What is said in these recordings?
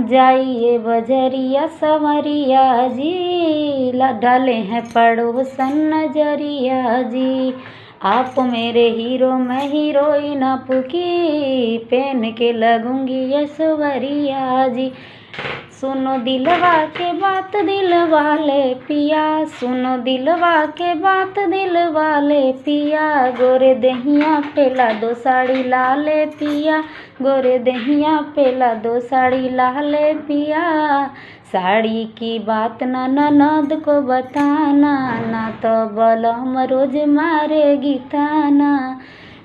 जाइए बजरिया संवरिया जी, डाले हैं पड़ोसन नजरिया जी। आप मेरे हीरो मैं हीरोइन आपकी, पहन के लगूंगी ऐश्वर्या जी। सुनो दिलवा के बात दिल वाले पिया, सुनो दिलवा के बात दिल वाले पिया। गोरे दहिया पेला दो साड़ी लाले पिया, गोरे दहिया पेला दो साड़ी लाले पिया। साड़ी की बात ना ननद को बताना, ना तो बलम रोज मारेगी ताना।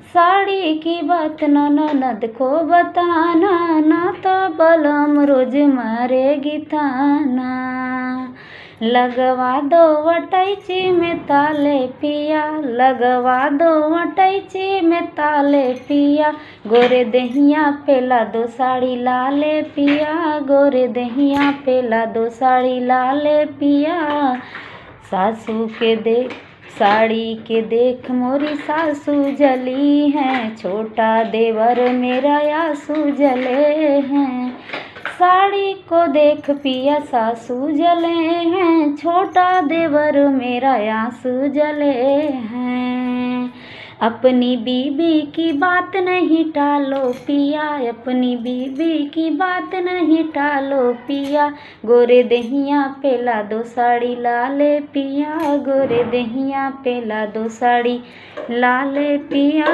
साड़ी की बात ना ननद को बताना, ना तो बलम रोज मारेगी ताना। लगवा दो वटैची में ताले पिया, लगवा दो वटैची में ताले पिया। गोरे दहिया पेला दो साड़ी लाले पिया, गोरे दहिया पेला दो साड़ी लाले पिया। सासू के देख साड़ी के देख मोरी सासू जली हैं, छोटा देवर मेरा आंसू जले हैं। साड़ी को देख पिया सासू जले हैं, छोटा देवर मेरा आंसू जले हैं। अपनी बीबी की बात नहीं टालो पिया, अपनी बीबी की बात नहीं टालो पिया। गोरे दहिया पेला दो साड़ी लाले पिया, गोरे दहिया पेला दो साड़ी लाले पिया।